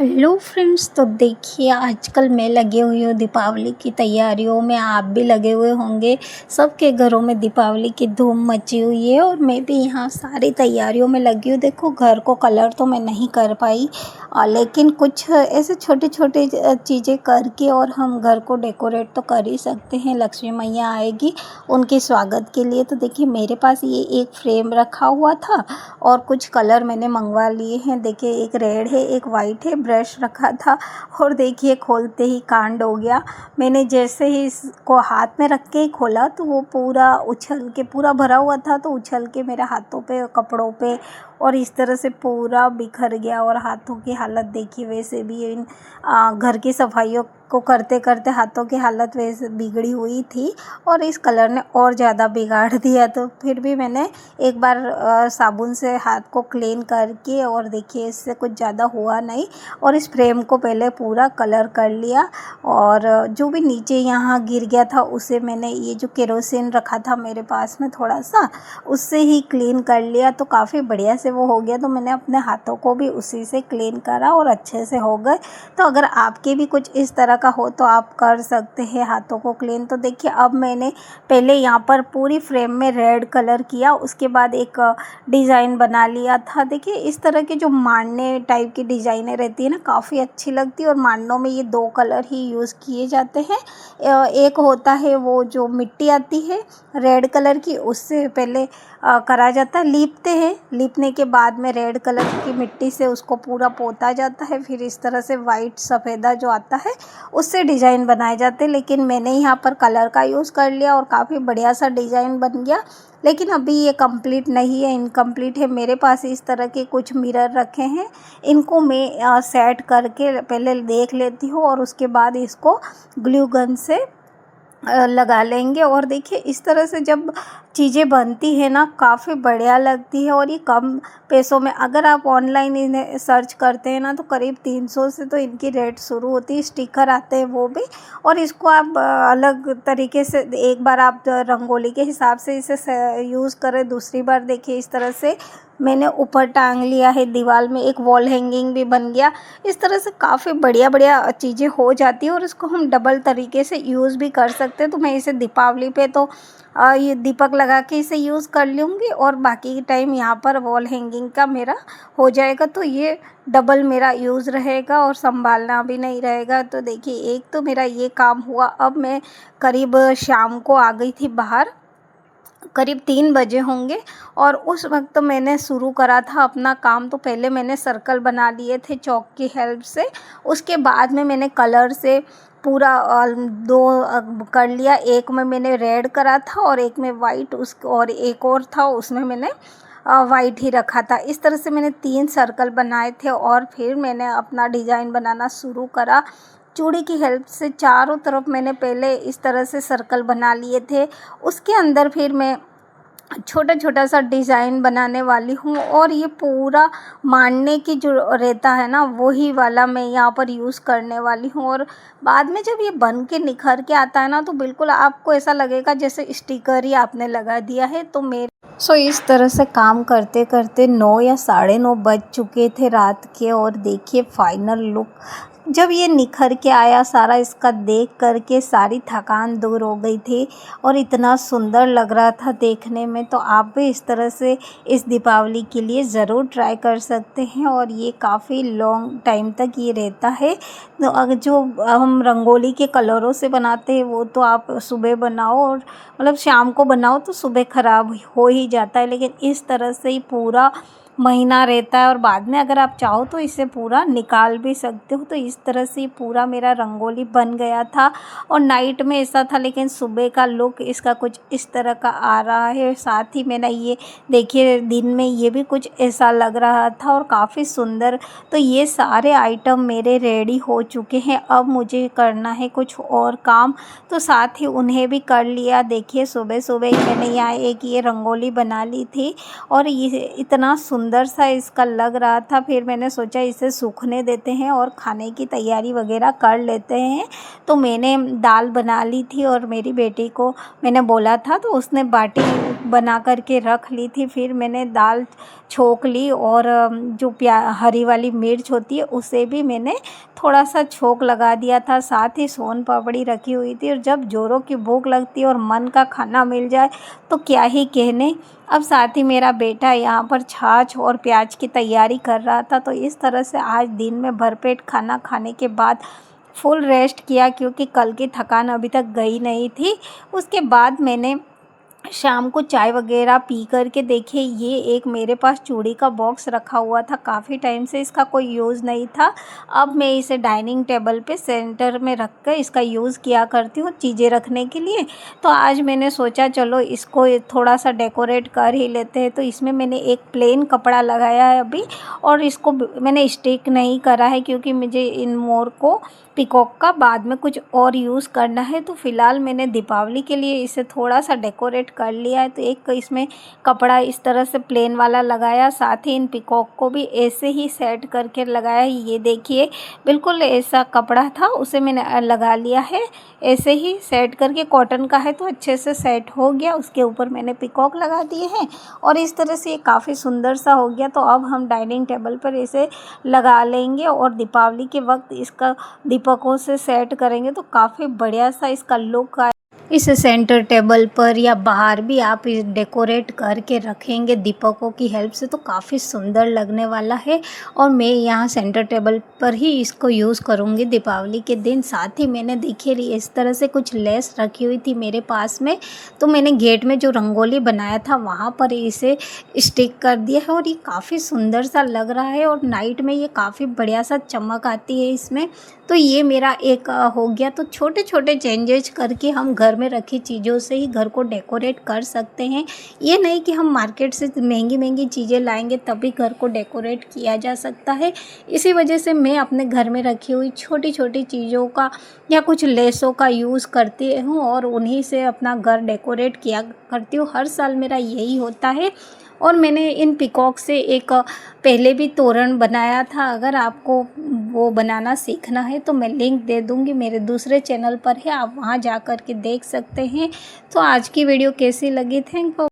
Hello friends, तो देखिए आजकल मैं लगी हुई हूँ दीपावली की तैयारियों में। आप भी लगे हुए होंगे। सबके घरों में दीपावली की धूम मची हुई है और मैं भी यहाँ सारी तैयारियों में लगी हूँ। देखो, घर को कलर तो मैं नहीं कर पाई, लेकिन कुछ ऐसे छोटे छोटे चीज़ें करके और हम घर को डेकोरेट तो कर ही सकते हैं। लक्ष्मी मैया आएगी, उनके स्वागत के लिए। तो देखिए मेरे पास ये एक फ्रेम रखा हुआ था और कुछ कलर मैंने मंगवा लिए हैं। देखिए, एक रेड है, एक वाइट है। ब्रश रखा था और देखिए खोलते ही कांड हो गया। मैंने जैसे ही इसको हाथ में रख के ही खोला तो वो पूरा उछल के, पूरा भरा हुआ था तो उछल के मेरे हाथों पे, कपड़ों पे और इस तरह से पूरा बिखर गया। और हाथों की हालत देखिए, वैसे भी इन घर की सफाइयों को करते करते हाथों की हालत वैसे बिगड़ी हुई थी और इस कलर ने और ज़्यादा बिगाड़ दिया। तो फिर भी मैंने एक बार साबुन से हाथ को क्लीन करके, और देखिए इससे कुछ ज़्यादा हुआ नहीं, और इस फ्रेम को पहले पूरा कलर कर लिया। और जो भी नीचे यहाँ गिर गया था उसे मैंने, ये जो केरोसिन रखा था मेरे पास में थोड़ा सा, उससे ही क्लीन कर लिया। तो काफ़ी बढ़िया से वो हो गया। तो मैंने अपने हाथों को भी उसी से क्लीन करा और अच्छे से हो गए। तो अगर आपके भी कुछ इस तरह का हो तो आप कर सकते हैं हाथों को क्लीन। तो देखिए अब मैंने पहले यहाँ पर पूरी फ्रेम में रेड कलर किया, उसके बाद एक डिज़ाइन बना लिया था। देखिए इस तरह के जो मांडने टाइप की डिज़ाइनें रहती है ना, काफ़ी अच्छी लगती है। और मांडनों में ये दो कलर ही यूज़ किए जाते हैं। एक होता है वो जो मिट्टी आती है रेड कलर की, उससे पहले करा जाता है, लीपते हैं। लीपने के बाद में रेड कलर की मिट्टी से उसको पूरा पोता जाता है। फिर इस तरह से वाइट सफ़ेदा जो आता है उससे डिज़ाइन बनाए जाते हैं। लेकिन मैंने यहाँ पर कलर का यूज़ कर लिया और काफ़ी बढ़िया सा डिज़ाइन बन गया। लेकिन अभी ये कंप्लीट नहीं है, इनकम्प्लीट है। मेरे पास इस तरह के कुछ मिरर रखे हैं, इनको मैं सेट करके पहले देख लेती हूँ और उसके बाद इसको ग्लू गन से लगा लेंगे। और देखिए इस तरह से जब चीज़ें बनती है ना, काफ़ी बढ़िया लगती है। और ये कम पैसों में, अगर आप ऑनलाइन इन्हें सर्च करते हैं ना, तो करीब 300 से तो इनकी रेट शुरू होती है। स्टिकर आते हैं वो भी। और इसको आप अलग तरीके से, एक बार आप रंगोली के हिसाब से इसे यूज़ करें, दूसरी बार देखिए इस तरह से मैंने ऊपर टांग लिया है दीवार में, एक वॉल हैंगिंग भी बन गया। इस तरह से काफ़ी बढ़िया बढ़िया चीज़ें हो जाती है और इसको हम डबल तरीके से यूज़ भी कर सकते हैं। तो मैं इसे दीपावली पे तो ये दीपक लगा के इसे यूज़ कर लूँगी और बाकी टाइम यहाँ पर वॉल हैंगिंग का मेरा हो जाएगा। तो ये डबल मेरा यूज़ रहेगा और संभालना भी नहीं रहेगा। तो देखिए एक तो मेरा ये काम हुआ। अब मैं करीब शाम को आ गई थी बाहर, करीब 3 बजे होंगे, और उस वक्त मैंने शुरू करा था अपना काम। तो पहले मैंने सर्कल बना लिए थे चॉक की हेल्प से, उसके बाद में मैंने कलर से पूरा दो कर लिया। एक में मैंने रेड करा था और एक में वाइट, और एक और था उसमें मैंने वाइट ही रखा था। इस तरह से मैंने 3 सर्कल बनाए थे और फिर मैंने अपना डिज़ाइन बनाना शुरू करा। चूड़ी की हेल्प से चारों तरफ मैंने पहले इस तरह से सर्कल बना लिए थे। उसके अंदर फिर मैं छोटा छोटा सा डिज़ाइन बनाने वाली हूँ। और ये पूरा मांडने की जो रहता है ना, वही वाला मैं यहाँ पर यूज़ करने वाली हूँ। और बाद में जब ये बन के निखर के आता है ना, तो बिल्कुल आपको ऐसा लगेगा जैसे स्टिकर ही आपने लगा दिया है। तो मेरे इस तरह से काम करते करते 9 या 9:30 बज चुके थे रात के। और देखिए फाइनल लुक जब ये निखर के आया, सारा इसका देख करके सारी थकान दूर हो गई थी और इतना सुंदर लग रहा था देखने में। तो आप भी इस तरह से इस दीपावली के लिए ज़रूर ट्राई कर सकते हैं। और ये काफ़ी लॉन्ग टाइम तक ये रहता है। तो अगर जो हम रंगोली के कलरों से बनाते हैं वो तो आप सुबह बनाओ, और मतलब शाम को बनाओ तो सुबह ख़राब हो ही जाता है। लेकिन इस तरह से ही पूरा महीना रहता है और बाद में अगर आप चाहो तो इसे पूरा निकाल भी सकते हो। तो इस तरह से पूरा मेरा रंगोली बन गया था। और नाइट में ऐसा था, लेकिन सुबह का लुक इसका कुछ इस तरह का आ रहा है। साथ ही मैंने ये देखिए दिन में ये भी कुछ ऐसा लग रहा था और काफ़ी सुंदर। तो ये सारे आइटम मेरे रेडी हो चुके हैं। अब मुझे करना है कुछ और काम, तो साथ ही उन्हें भी कर लिया। देखिए सुबह सुबह ही मैंने यहाँ एक ये रंगोली बना ली थी और ये इतना सुंदर सा इसका लग रहा था। फिर मैंने सोचा इसे सूखने देते हैं और खाने की तैयारी वगैरह कर लेते हैं। तो मैंने दाल बना ली थी और मेरी बेटी को मैंने बोला था, तो उसने बाटी बना करके रख ली थी। फिर मैंने दाल छोंक ली और जो हरी वाली मिर्च होती है उसे भी मैंने थोड़ा सा छोंक लगा दिया था। साथ ही सोन पापड़ी रखी हुई थी। और जब जोरों की भूख लगती है और मन का खाना मिल जाए तो क्या ही कहने। अब साथ ही मेरा बेटा यहाँ पर छाछ और प्याज की तैयारी कर रहा था। तो इस तरह से आज दिन में भरपेट खाना खाने के बाद फुल रेस्ट किया, क्योंकि कल की थकान अभी तक गई नहीं थी। उसके बाद मैंने शाम को चाय वगैरह पी करके देखिए, ये एक मेरे पास चूड़ी का बॉक्स रखा हुआ था, काफ़ी टाइम से इसका कोई यूज़ नहीं था। अब मैं इसे डाइनिंग टेबल पे सेंटर में रख कर इसका यूज़ किया करती हूँ चीज़ें रखने के लिए। तो आज मैंने सोचा चलो इसको थोड़ा सा डेकोरेट कर ही लेते हैं। तो इसमें मैंने एक प्लेन कपड़ा लगाया है अभी, और इसको मैंने स्टिक नहीं करा है क्योंकि मुझे इन मोर को पिकॉक का बाद में कुछ और यूज़ करना है। तो फ़िलहाल मैंने दीपावली के लिए इसे थोड़ा सा डेकोरेट कर लिया है। तो एक इसमें कपड़ा इस तरह से प्लेन वाला लगाया, साथ ही इन पिकॉक को भी ऐसे ही सेट करके लगाया। ये देखिए बिल्कुल ऐसा कपड़ा था उसे मैंने लगा लिया है, ऐसे ही सेट करके, कॉटन का है तो अच्छे से सेट हो गया। उसके ऊपर मैंने पिकॉक लगा दिए हैं और इस तरह से ये काफ़ी सुंदर सा हो गया। तो अब हम डाइनिंग टेबल पर इसे लगा लेंगे और दीपावली के वक्त इसका दीपकों से सेट करेंगे तो काफ़ी बढ़िया सा इसका लुक आए। इस सेंटर टेबल पर या बाहर भी आप इस डेकोरेट करके रखेंगे दीपकों की हेल्प से तो काफ़ी सुंदर लगने वाला है। और मैं यहाँ सेंटर टेबल पर ही इसको यूज़ करूँगी दीपावली के दिन। साथ ही मैंने देखिए इस तरह से कुछ लेस रखी हुई थी मेरे पास में, तो मैंने गेट में जो रंगोली बनाया था वहाँ पर इसे स्टिक कर दिया है और ये काफ़ी सुंदर सा लग रहा है। और नाइट में ये काफ़ी बढ़िया सा चमक आती है इसमें। तो ये मेरा एक हो गया। तो छोटे छोटे चेंजेस करके हम घर में रखी चीज़ों से ही घर को डेकोरेट कर सकते हैं। ये नहीं कि हम मार्केट से महंगी महंगी चीज़ें लाएंगे तभी घर को डेकोरेट किया जा सकता है। इसी वजह से मैं अपने घर में रखी हुई छोटी छोटी चीज़ों का या कुछ लेसों का यूज़ करती हूँ और उन्हीं से अपना घर डेकोरेट किया करती हूँ। हर साल मेरा यही होता है। और मैंने इन पिकॉक से एक पहले भी तोरण बनाया था। अगर आपको वो बनाना सीखना है तो मैं लिंक दे दूँगी, मेरे दूसरे चैनल पर है, आप वहाँ जा कर के देख सकते हैं। तो आज की वीडियो कैसी लगी, थैंक यू।